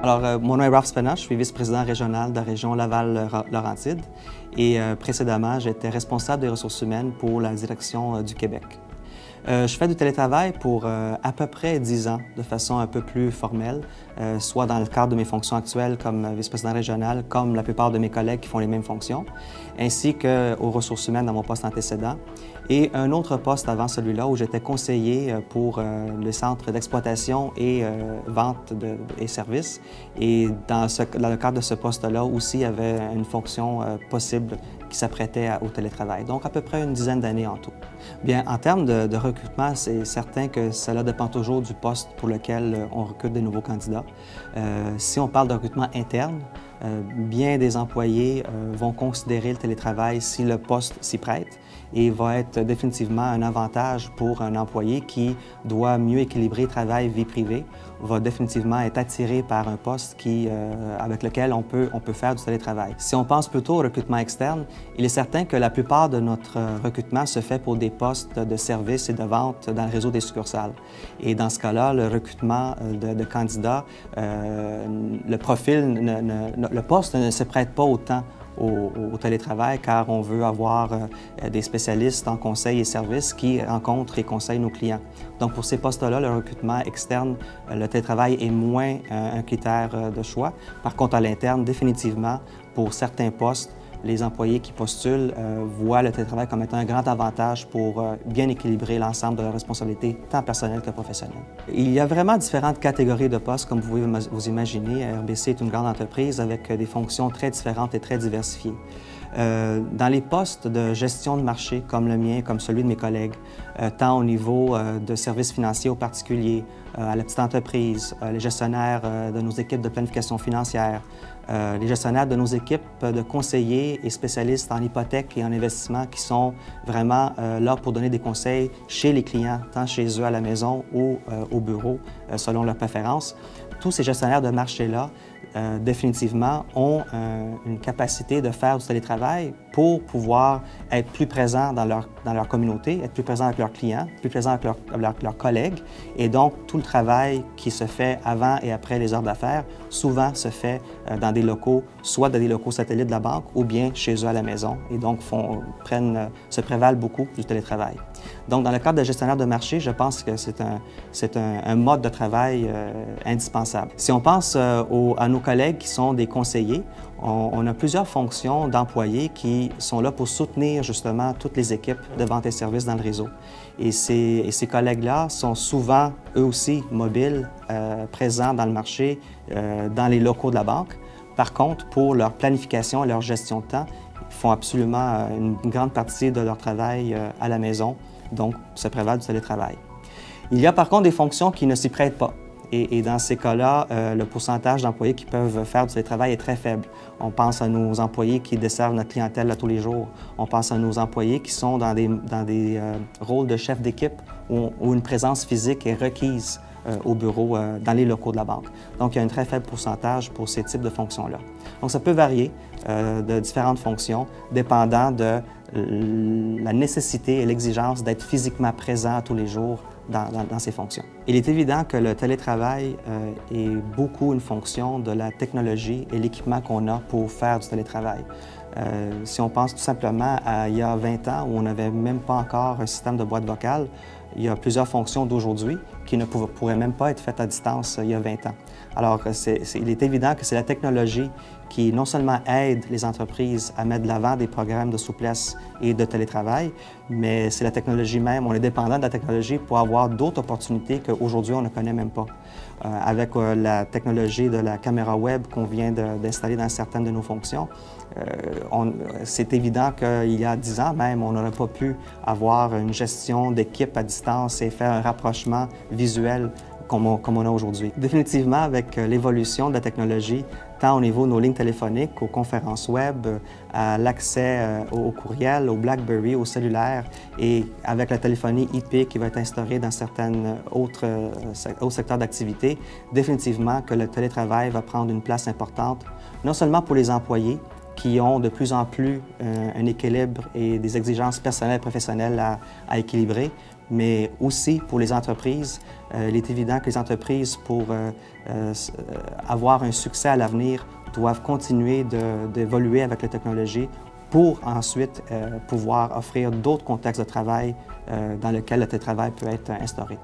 Mon nom est Ralph Spena, je suis vice-président régional de la région Laval-Laurentide et précédemment, j'étais responsable des ressources humaines pour la direction du Québec. Je fais du télétravail pour à peu près 10 ans, de façon un peu plus formelle, soit dans le cadre de mes fonctions actuelles comme vice-président régional, comme la plupart de mes collègues qui font les mêmes fonctions, ainsi qu'aux ressources humaines dans mon poste antécédent, et un autre poste avant celui-là où j'étais conseiller pour le centre d'exploitation et vente et services. Et dans le cadre de ce poste-là aussi, il y avait une fonction possible qui s'apprêtait au télétravail. Donc, à peu près une dizaine d'années en tout. Bien, en termes de recrutement, c'est certain que cela dépend toujours du poste pour lequel on recrute des nouveaux candidats. Si on parle de recrutement interne, bien des employés vont considérer le télétravail si le poste s'y prête et va être définitivement un avantage pour un employé qui doit mieux équilibrer travail vie privée, va définitivement être attiré par un poste avec lequel on peut faire du télétravail. Si on pense plutôt au recrutement externe, il est certain que la plupart de notre recrutement se fait pour des postes de service et de vente dans le réseau des succursales. Et dans ce cas-là, le recrutement de candidats, le poste ne se prête pas autant au télétravail car on veut avoir des spécialistes en conseil et services qui rencontrent et conseillent nos clients. Donc pour ces postes-là, le recrutement externe, le télétravail est moins un critère de choix. Par contre, à l'interne, définitivement, pour certains postes, les employés qui postulent voient le télétravail comme étant un grand avantage pour bien équilibrer l'ensemble de leurs responsabilités, tant personnelles que professionnelles. Il y a vraiment différentes catégories de postes, comme vous pouvez vous imaginer. RBC est une grande entreprise avec des fonctions très différentes et très diversifiées. Dans les postes de gestion de marché, comme le mien, comme celui de mes collègues, tant au niveau de services financiers aux particuliers, à la petite entreprise, les gestionnaires de nos équipes de planification financière, les gestionnaires de nos équipes de conseillers et spécialistes en hypothèque et en investissement qui sont vraiment là pour donner des conseils chez les clients, tant chez eux à la maison ou au bureau, selon leurs préférences. Tous ces gestionnaires de marché-là, définitivement, ont une capacité de faire du télétravail pour pouvoir être plus présents dans leur communauté, être plus présents avec leurs clients, plus présents avec leurs collègues. Et donc, tout le travail qui se fait avant et après les heures d'affaires, souvent se fait dans des locaux, soit dans des locaux satellites de la banque ou bien chez eux à la maison. Et donc, se prévalent beaucoup du télétravail. Donc, dans le cadre de gestionnaire de marché, je pense que c'est un mode de travail indispensable. Si on pense à nos collègues qui sont des conseillers, on a plusieurs fonctions d'employés qui sont là pour soutenir justement toutes les équipes de vente et services dans le réseau. Et ces collègues-là sont souvent, eux aussi, mobiles, présents dans le marché, dans les locaux de la banque. Par contre, pour leur planification et leur gestion de temps, ils font absolument une grande partie de leur travail à la maison, donc se prévalent du télétravail. Il y a par contre des fonctions qui ne s'y prêtent pas. Et dans ces cas-là, le pourcentage d'employés qui peuvent faire du télétravail est très faible. On pense à nos employés qui desservent notre clientèle là, tous les jours. On pense à nos employés qui sont dans des rôles de chef d'équipe où une présence physique est requise au bureau, dans les locaux de la banque. Donc, il y a un très faible pourcentage pour ces types de fonctions-là. Donc, ça peut varier de différentes fonctions, dépendant de la nécessité et l'exigence d'être physiquement présent tous les jours dans ces fonctions. Il est évident que le télétravail est beaucoup une fonction de la technologie et l'équipement qu'on a pour faire du télétravail. Si on pense tout simplement à il y a 20 ans où on n'avait même pas encore un système de boîte vocale, il y a plusieurs fonctions d'aujourd'hui qui ne pourraient même pas être faites à distance il y a 20 ans. Alors, il est évident que c'est la technologie qui non seulement aide les entreprises à mettre de l'avant des programmes de souplesse et de télétravail, mais c'est la technologie même, on est dépendant de la technologie pour avoir d'autres opportunités qu'aujourd'hui on ne connaît même pas. Avec la technologie de la caméra web qu'on vient d'installer dans certaines de nos fonctions, c'est évident qu'il y a 10 ans même, on n'aurait pas pu avoir une gestion d'équipe à distance et faire un rapprochement visuel comme on a aujourd'hui. Définitivement, avec l'évolution de la technologie, tant au niveau de nos lignes téléphoniques, aux conférences web, à l'accès au courriel, au BlackBerry, au cellulaire, et avec la téléphonie IP qui va être instaurée dans certains autres secteurs d'activité, définitivement que le télétravail va prendre une place importante, non seulement pour les employés, qui ont de plus en plus un équilibre et des exigences personnelles et professionnelles à équilibrer, mais aussi pour les entreprises. Il est évident que les entreprises, pour avoir un succès à l'avenir, doivent continuer d'évoluer avec la technologie pour ensuite pouvoir offrir d'autres contextes de travail dans lesquels le télétravail peut être instauré.